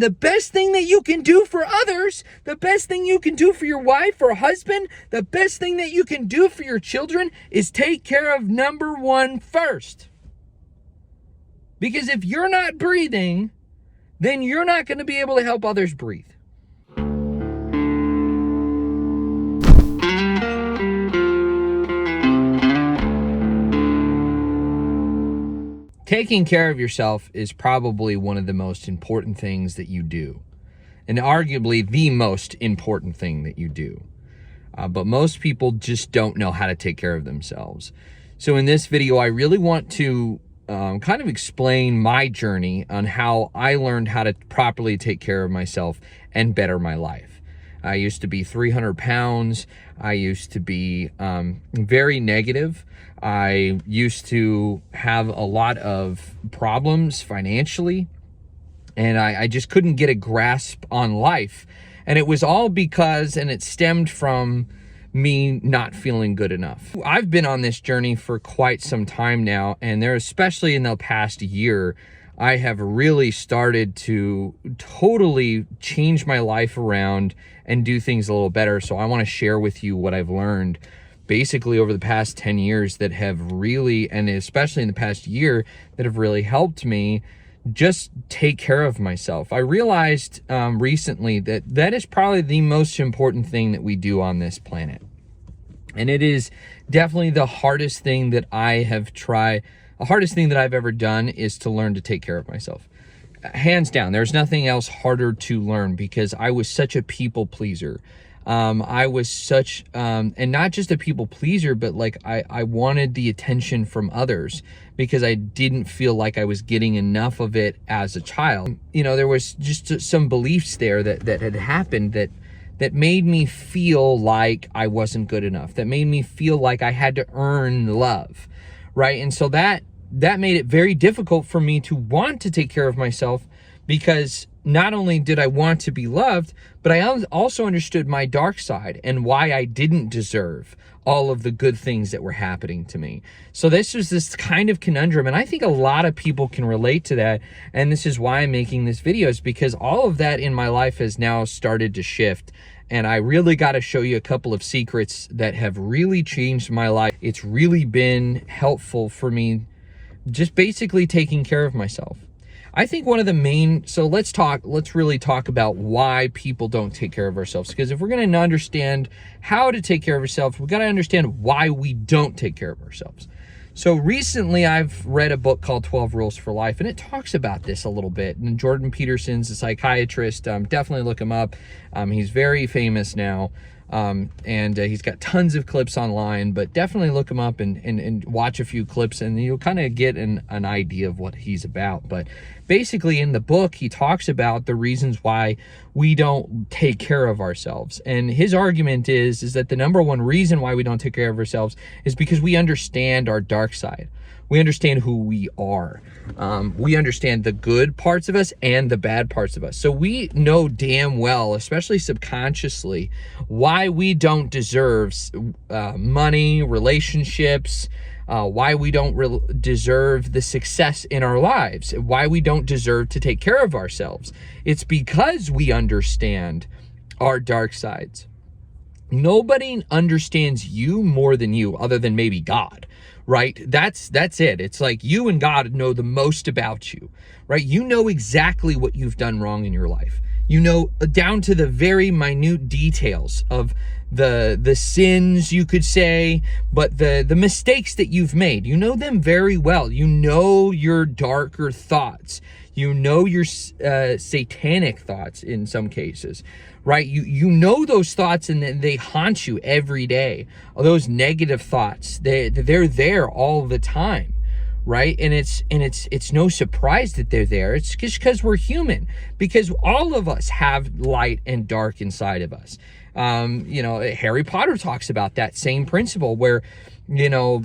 The best thing that you can do for others, the best thing you can do for your wife or husband, the best thing that you can do for your children is take care of number one first. Because if you're not breathing, then you're not going to be able to help others breathe. Taking care of yourself is probably one of the most important things that you do, and arguably the most important thing that you do. But most people just don't know how to take care of themselves. So in this video, I really want to kind of explain my journey on how I learned how to properly take care of myself and better my life. I used to be 300 pounds. I used to be very negative. I used to have a lot of problems financially, and I just couldn't get a grasp on life. And it was all because, and it stemmed from me not feeling good enough. I've been on this journey for quite some time now, and especially in the past year, I have really started to totally change my life around and do things a little better. So I want to share with you what I've learned basically over the past 10 years that have really, and especially in the past year, that have really helped me just take care of myself. I realized recently that that is probably the most important thing that we do on this planet. And it is definitely the hardest thing that I have tried. The hardest thing that I've ever done is to learn to take care of myself. Hands down, there's nothing else harder to learn because I was such a people pleaser. I was such, and not just a people pleaser, but like I wanted the attention from others because I didn't feel like I was getting enough of it as a child. You know, there was just some beliefs there that had happened that made me feel like I wasn't good enough, that made me feel like I had to earn love, right? And so that made it very difficult for me to want to take care of myself, because not only did I want to be loved, but I also understood my dark side and why I didn't deserve all of the good things that were happening to me. So this was this kind of conundrum, and I think a lot of people can relate to that, and this is why I'm making this video, is because all of that in my life has now started to shift, and I really got to show you a couple of secrets that have really changed my life. It's really been helpful for me just basically taking care of myself. I think one of the main, so let's really talk about why people don't take care of ourselves. Because if we're going to understand how to take care of ourselves, we've got to understand why we don't take care of ourselves. So recently I've read a book called 12 Rules for Life, and it talks about this a little bit. And Jordan Peterson's a psychiatrist. Definitely look him up. He's very famous now. And he's got tons of clips online, but definitely look him up and watch a few clips, and you'll kind of get an idea of what he's about. But basically in the book, he talks about the reasons why we don't take care of ourselves. And his argument is that the number one reason why we don't take care of ourselves is because we understand our dark side. We understand who we are. We understand the good parts of us and the bad parts of us. So we know damn well, especially subconsciously, why we don't deserve money, relationships, why we don't deserve the success in our lives, why we don't deserve to take care of ourselves. It's because we understand our dark sides. Nobody understands you more than you, other than maybe God. Right? That's it. It's like you and God know the most about you, right? You know exactly what you've done wrong in your life. You know down to the very minute details of the sins, you could say, but the mistakes that you've made. You know them very well. You know your darker thoughts. You know your satanic thoughts in some cases, right? You know those thoughts, and they haunt you every day. Those negative thoughts, they're there all the time, right? And it's no surprise that they're there. It's just because we're human, because all of us have light and dark inside of us. You know, Harry Potter talks about that same principle where, you know,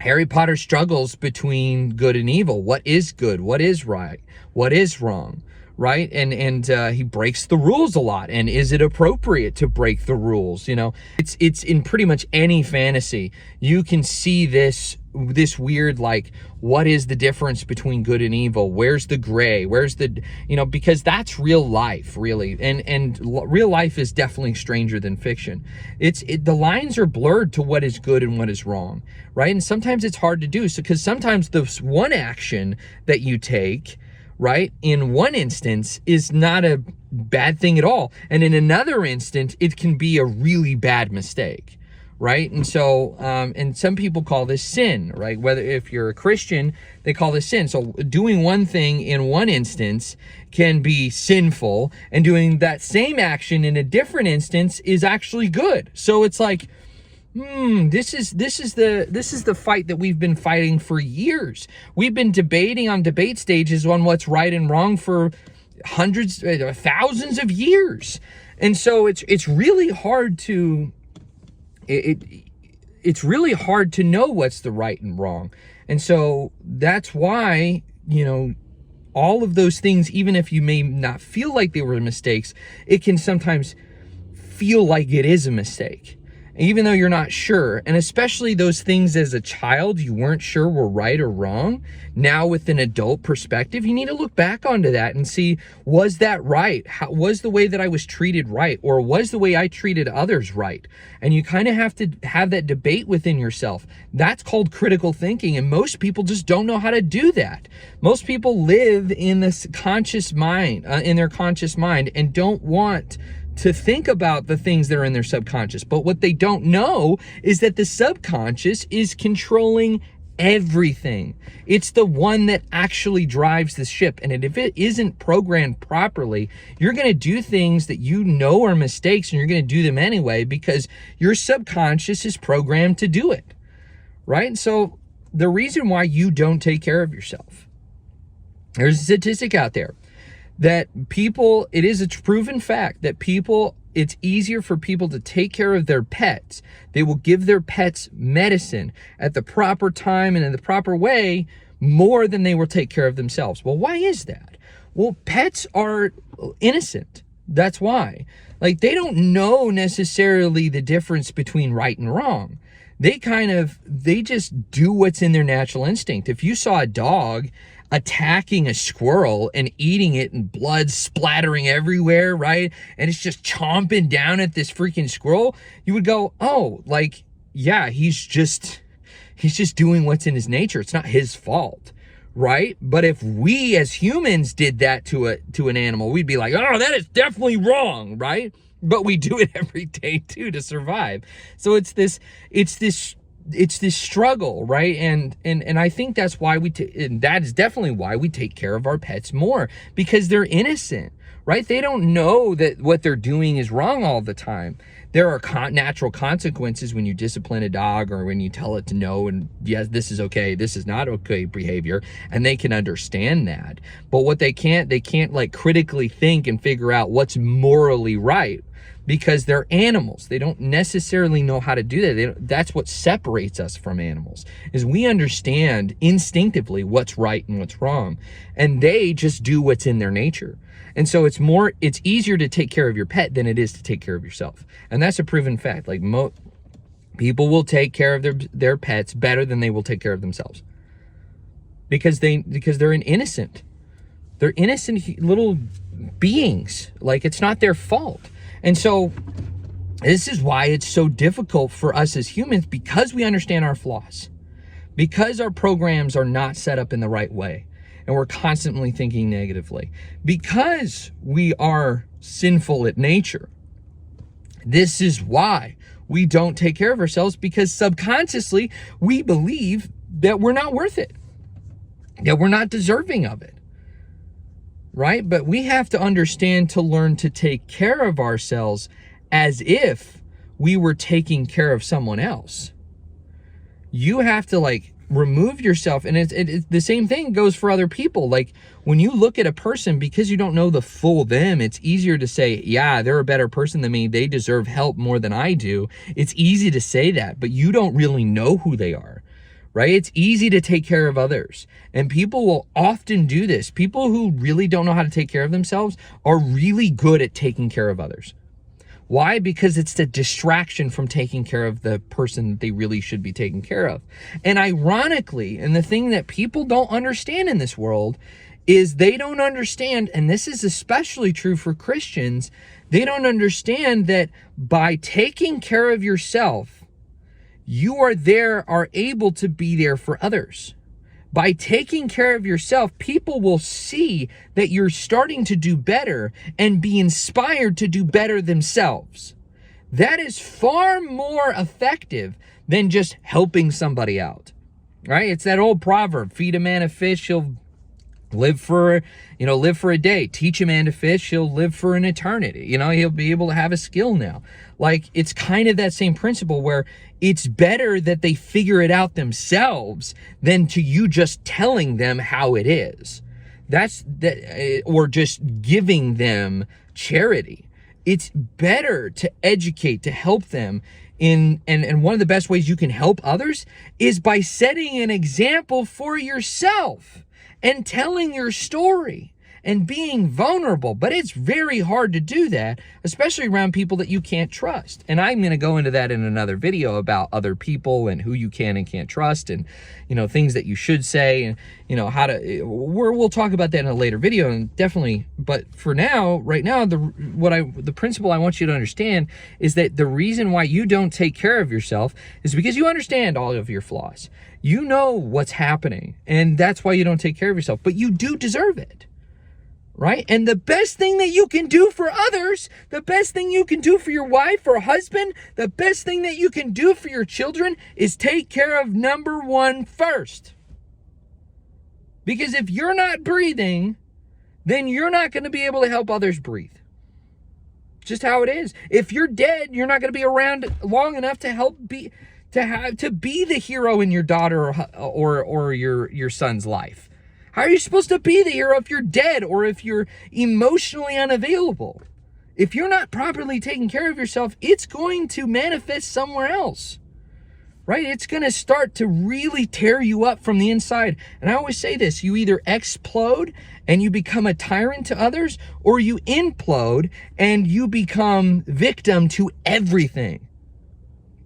Harry Potter struggles between good and evil. What is good? What is right? What is wrong? Right? And he breaks the rules a lot. And is it appropriate to break the rules? You know, it's in pretty much any fantasy. You can see this this weird, like, what is the difference between good and evil? Where's the gray? Where's the, because that's real life, really. And real life is definitely stranger than fiction. The lines are blurred to what is good and what is wrong, right? And sometimes it's hard to do. So, because sometimes the one action that you take, right, in one instance is not a bad thing at all. And in another instance, it can be a really bad mistake. Right? And so, and some people call this sin, right? Whether if you're a Christian, they call this sin. So doing one thing in one instance can be sinful, and doing that same action in a different instance is actually good. So it's like, this is the fight that we've been fighting for years. We've been debating on debate stages on what's right and wrong for hundreds, thousands of years. And so it's really hard to it's really hard to know what's the right and wrong. And so that's why, all of those things, even if you may not feel like they were mistakes, it can sometimes feel like it is a mistake, even though you're not sure. And especially those things as a child you weren't sure were right or wrong. Now with an adult perspective, you need to look back onto that and see, was that right? How was the way that I was treated right? Or was the way I treated others right? And you kind of have to have that debate within yourself. That's called critical thinking. And most people just don't know how to do that. Most people live in this conscious mind, in their conscious mind, and don't want to think about the things that are in their subconscious. But what they don't know is that the subconscious is controlling everything. It's the one that actually drives the ship. And if it isn't programmed properly, you're going to do things that are mistakes, and you're going to do them anyway because your subconscious is programmed to do it. Right? So the reason why you don't take care of yourself, there's a statistic out there that it is a proven fact that it's easier for people to take care of their pets. They will give their pets medicine at the proper time and in the proper way more than they will take care of themselves. Well, why is that? Well, pets are innocent. That's why. Like, they don't know necessarily the difference between right and wrong. They just do what's in their natural instinct. If you saw a dog attacking a squirrel and eating it and blood splattering everywhere, right? And it's just chomping down at this freaking squirrel, you would go, oh, like, yeah, he's just doing what's in his nature. It's not his fault, right? But if we as humans did that to an animal, we'd be like, oh, that is definitely wrong, right? But we do it every day too to survive. So it's this struggle, right? And I think that's why and that is definitely why we take care of our pets more, because they're innocent, right? They don't know that what they're doing is wrong all the time. There are natural consequences when you discipline a dog, or when you tell it to know, and yes, this is okay, this is not okay behavior, and they can understand that. But what they can't like critically think and figure out what's morally right, because they're animals. They don't necessarily know how to do that. That's what separates us from animals, is we understand instinctively what's right and what's wrong, and they just do what's in their nature. And so it's easier to take care of your pet than it is to take care of yourself. And that's a proven fact. Like, people will take care of their pets better than they will take care of themselves, because they're innocent. They're innocent little beings. Like, it's not their fault. And so this is why it's so difficult for us as humans, because we understand our flaws, because our programs are not set up in the right way, and we're constantly thinking negatively, because we are sinful at nature. This is why we don't take care of ourselves, because subconsciously we believe that we're not worth it, that we're not deserving of it. Right? But we have to understand to learn to take care of ourselves as if we were taking care of someone else. You have to remove yourself. And it's the same thing goes for other people. Like, when you look at a person, because you don't know the full them, it's easier to say, yeah, they're a better person than me, they deserve help more than I do. It's easy to say that, but you don't really know who they are. Right? It's easy to take care of others. And people will often do this. People who really don't know how to take care of themselves are really good at taking care of others. Why? Because it's the distraction from taking care of the person that they really should be taking care of. And ironically, and the thing that people don't understand in this world is they don't understand, and this is especially true for Christians, they don't understand that by taking care of yourself, you are able to be there for others. By taking care of yourself, people will see that you're starting to do better and be inspired to do better themselves. That is far more effective than just helping somebody out, right? It's that old proverb, feed a man a fish, he'll live for a day. Teach a man to fish, he'll live for an eternity. He'll be able to have a skill now. Like, it's kind of that same principle where it's better that they figure it out themselves than to you just telling them how it is. Or just giving them charity. It's better to educate, to help them and one of the best ways you can help others is by setting an example for yourself and telling your story and being vulnerable. But it's very hard to do that, especially around people that you can't trust. And I'm going to go into that in another video about other people and who you can and can't trust, and things that you should say, and we'll talk about that in a later video, and definitely. But for now, right now, the principle I want you to understand is that the reason why you don't take care of yourself is because you understand all of your flaws. You know what's happening, and that's why you don't take care of yourself. But you do deserve it. Right? And the best thing that you can do for others, the best thing you can do for your wife or husband, the best thing that you can do for your children is take care of number one first. Because if you're not breathing, then you're not going to be able to help others breathe. Just how it is. If you're dead, you're not going to be around long enough to help be the hero in your daughter or your son's life. How are you supposed to be the hero if you're dead or if you're emotionally unavailable? If you're not properly taking care of yourself, it's going to manifest somewhere else, right? It's going to start to really tear you up from the inside. And I always say this, you either explode and you become a tyrant to others, or you implode and you become victim to everything.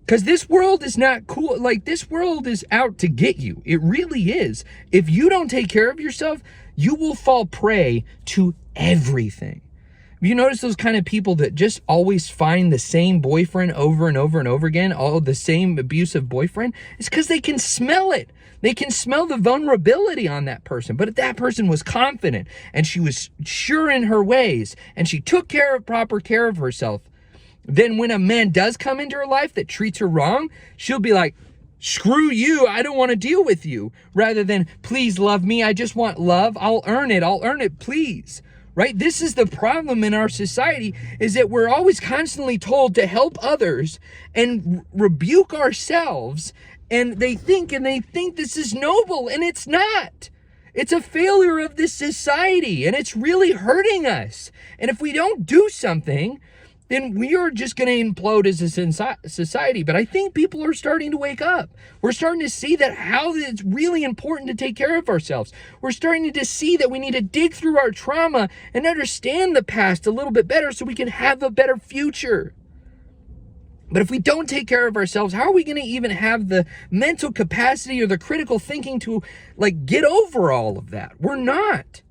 Because this world is not cool. Like, this world is out to get you. It really is. If you don't take care of yourself, you will fall prey to everything. You notice those kind of people that just always find the same boyfriend over and over and over again, all the same abusive boyfriend? It's because they can smell it. They can smell the vulnerability on that person. But if that person was confident and she was sure in her ways and she took proper care of herself, then when a man does come into her life that treats her wrong, she'll be like, screw you, I don't want to deal with you. Rather than, please love me, I just want love, I'll earn it, please. Right? This is the problem in our society, is that we're always constantly told to help others and rebuke ourselves. And they think this is noble, and it's not. It's a failure of this society, and it's really hurting us. And if we don't do something, then we are just going to implode as a society. But I think people are starting to wake up. We're starting to see that how it's really important to take care of ourselves. We're starting to see that we need to dig through our trauma and understand the past a little bit better so we can have a better future. But if we don't take care of ourselves, how are we going to even have the mental capacity or the critical thinking to get over all of that? We're not.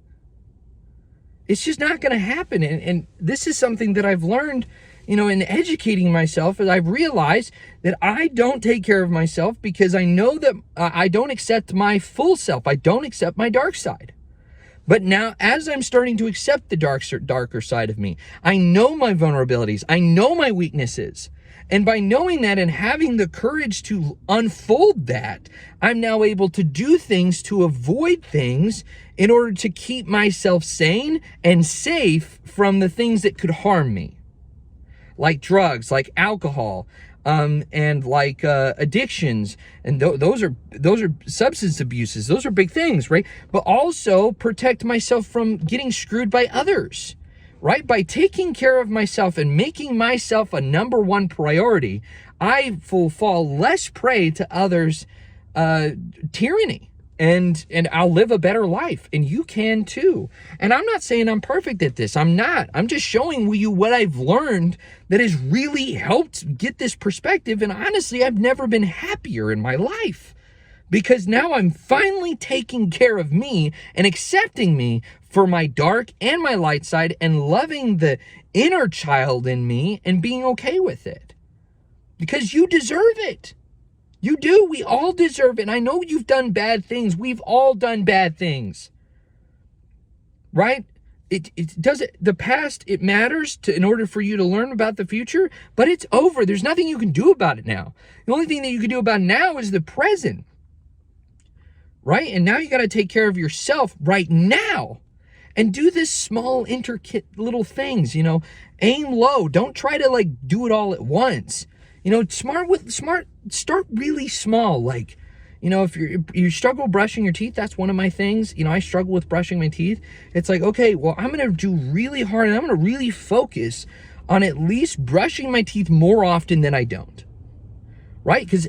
It's just not going to happen. And this is something that I've learned, in educating myself, as I've realized that I don't take care of myself because I know that I don't accept my full self. I don't accept my dark side. But now, as I'm starting to accept the darker side of me, I know my vulnerabilities. I know my weaknesses. And by knowing that and having the courage to unfold that, I'm now able to do things to avoid things in order to keep myself sane and safe from the things that could harm me. Like drugs, like alcohol, and like addictions. And those are substance abuses. Those are big things, right? But also protect myself from getting screwed by others. Right? By taking care of myself and making myself a number one priority, I will fall less prey to others' tyranny and I'll live a better life, and you can too. And I'm not saying I'm perfect at this. I'm not. I'm just showing you what I've learned that has really helped get this perspective. And honestly, I've never been happier in my life, because now I'm finally taking care of me and accepting me for my dark and my light side, and loving the inner child in me and being okay with it, because you deserve it. You do. We all deserve it. And I know you've done bad things. We've all done bad things. Right? It doesn't, the past, it matters in order for you to learn about the future, but it's over. There's nothing you can do about it now. The only thing that you can do about now is the present. Right? And now you got to take care of yourself right now. And do this small, intricate little things, aim low. Don't try to do it all at once. Start really small. If you struggle brushing your teeth, that's one of my things. I struggle with brushing my teeth. It's okay, well, I'm going to do really hard, and I'm going to really focus on at least brushing my teeth more often than I don't. Right? Because,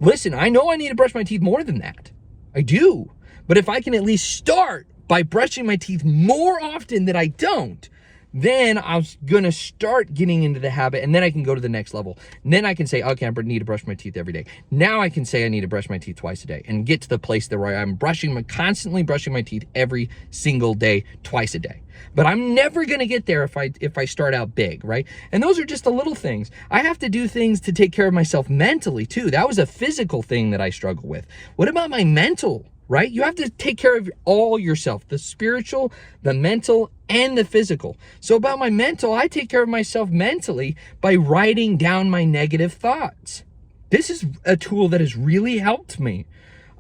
listen, I know I need to brush my teeth more than that. I do. But if I can at least start by brushing my teeth more often than I don't, then I'm going to start getting into the habit, and then I can go to the next level. And then I can say, okay, I need to brush my teeth every day. Now I can say I need to brush my teeth twice a day, and get to the place where I'm constantly brushing my teeth every single day, twice a day. But I'm never going to get there if I start out big, right? And those are just the little things. I have to do things to take care of myself mentally too. That was a physical thing that I struggle with. What about my mental? Right? You have to take care of all yourself, the spiritual, the mental, and the physical. So about my mental, I take care of myself mentally by writing down my negative thoughts. This is a tool that has really helped me.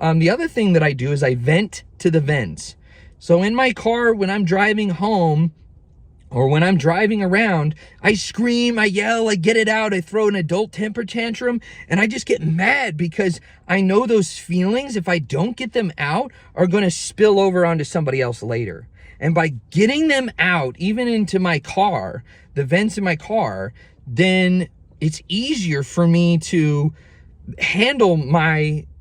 The other thing that I do is I vent to the vents. So in my car, when I'm driving home, or when I'm driving around, I scream, I yell, I get it out, I throw an adult temper tantrum, and I just get mad because I know those feelings, if I don't get them out, are going to spill over onto somebody else later. And by getting them out, even into my car, the vents in my car, then it's easier for me to handle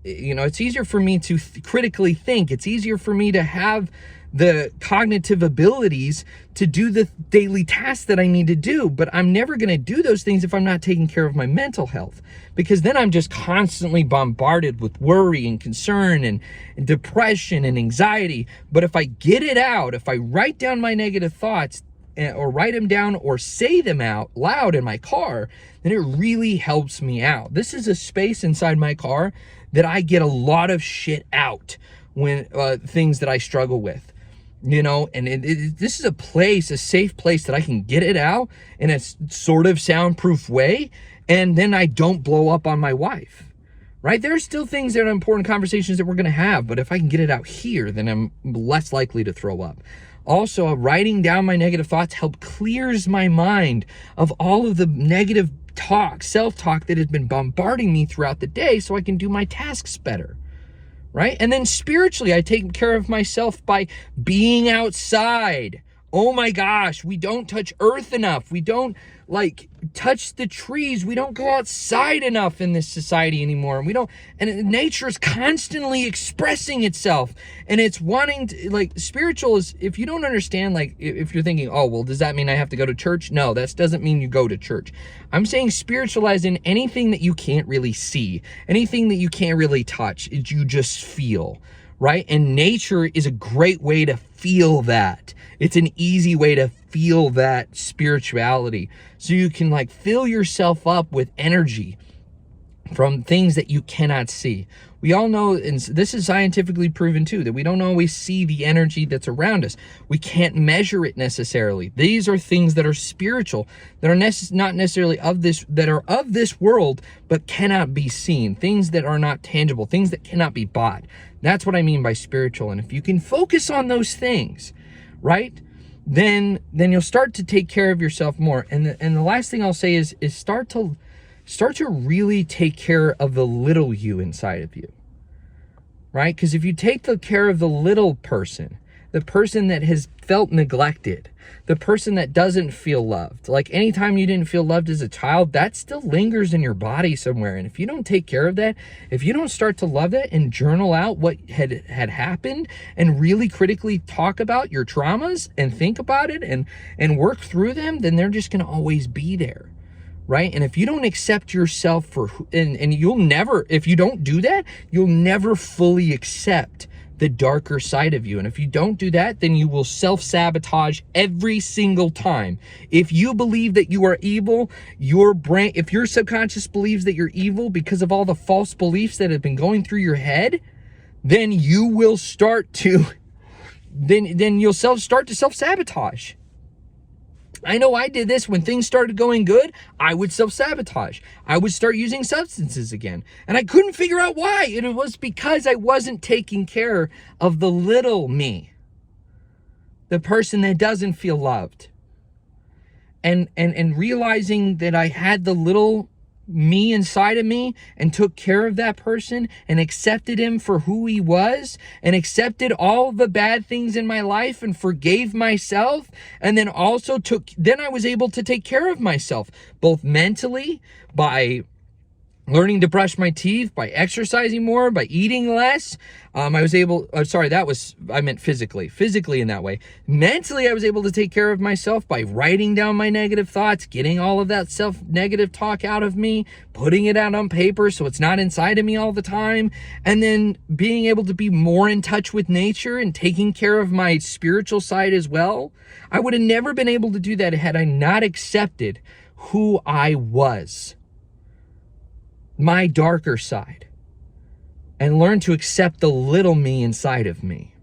it's easier for me to critically think. It's easier for me to have the cognitive abilities to do the daily tasks that I need to do. But I'm never going to do those things if I'm not taking care of my mental health, because then I'm just constantly bombarded with worry and concern and depression and anxiety. But if I get it out, if I write down my negative thoughts, or write them down or say them out loud in my car, then it really helps me out. This is a space inside my car that I get a lot of shit out when things that I struggle with. And this is a safe place that I can get it out in a sort of soundproof way, and then I don't blow up on my wife, right? There are still things that are important conversations that we're going to have, but if I can get it out here, then I'm less likely to throw up. Also, writing down my negative thoughts clears my mind of all of the negative self-talk that has been bombarding me throughout the day, so I can do my tasks better. Right? And then spiritually, I take care of myself by being outside. Oh my gosh, we don't touch earth enough. We don't touch the trees. We don't go outside enough in this society anymore. And nature is constantly expressing itself, and it's wanting to, spiritual is, if you don't understand, if you're thinking, oh, well, does that mean I have to go to church? No, that doesn't mean you go to church. I'm saying spiritualize in anything that you can't really see, anything that you can't really touch, you just feel. Right? And nature is a great way to feel that. It's an easy way to feel that spirituality. So you can fill yourself up with energy from things that you cannot see. We all know, and this is scientifically proven too, that we don't always see the energy that's around us. We can't measure it necessarily. These are things that are spiritual, that are not necessarily of this world, but cannot be seen. Things that are not tangible, things that cannot be bought. That's what I mean by spiritual. And if you can focus on those things, right, then you'll start to take care of yourself more. And the last thing I'll say is start to really take care of the little you inside of you, right? Because if you take the care of the little person, the person that has felt neglected, the person that doesn't feel loved. Like anytime you didn't feel loved as a child, that still lingers in your body somewhere. And if you don't take care of that, if you don't start to love that and journal out what had happened and really critically talk about your traumas and think about it and work through them, then they're just going to always be there. Right? And if you don't accept yourself for, and you'll never, if you don't do that, you'll never fully accept the darker side of you. And if you don't do that, then you will self-sabotage every single time. If you believe that you are evil, your brain, if your subconscious believes that you're evil because of all the false beliefs that have been going through your head, then you will start to, then you'll start to self-sabotage. I know I did this when things started going good. I would self-sabotage. I would start using substances again. And I couldn't figure out why. And it was because I wasn't taking care of the little me. The person that doesn't feel loved. And realizing that I had the little me inside of me and took care of that person and accepted him for who he was and accepted all the bad things in my life and forgave myself, and then also then I was able to take care of myself both mentally by learning to brush my teeth, by exercising more, by eating less. I meant physically in that way. Mentally, I was able to take care of myself by writing down my negative thoughts, getting all of that negative talk out of me, putting it out on paper so it's not inside of me all the time, and then being able to be more in touch with nature and taking care of my spiritual side as well. I would have never been able to do that had I not accepted who I was. My darker side, and learn to accept the little me inside of me.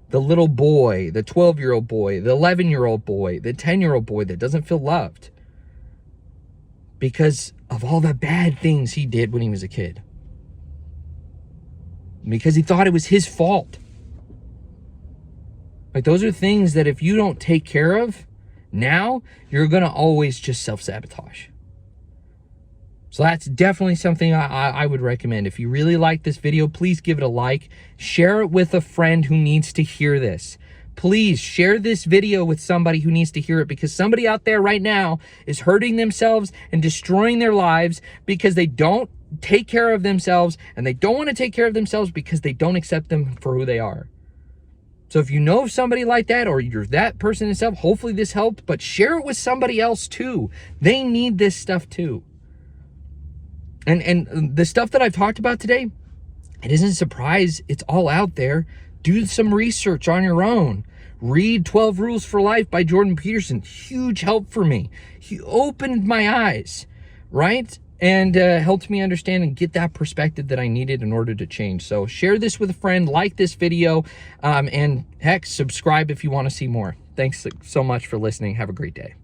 The little boy, the 12-year-old boy, the 11-year-old boy, the 10-year-old boy that doesn't feel loved because of all the bad things he did when he was a kid. Because he thought it was his fault. Like, those are things that if you don't take care of now, you're going to always just self-sabotage. So that's definitely something I would recommend. If you really like this video, please give it a like. Share it with a friend who needs to hear this. Please share this video with somebody who needs to hear it, because somebody out there right now is hurting themselves and destroying their lives because they don't take care of themselves, and they don't want to take care of themselves because they don't accept them for who they are. So if you know of somebody like that, or you're that person yourself, hopefully this helped, but share it with somebody else too. They need this stuff too. And the stuff that I've talked about today, it isn't a surprise. It's all out there. Do some research on your own. Read 12 Rules for Life by Jordan Peterson. Huge help for me. He opened my eyes, right? And helped me understand and get that perspective that I needed in order to change. So share this with a friend, like this video, and heck, subscribe if you want to see more. Thanks so much for listening. Have a great day.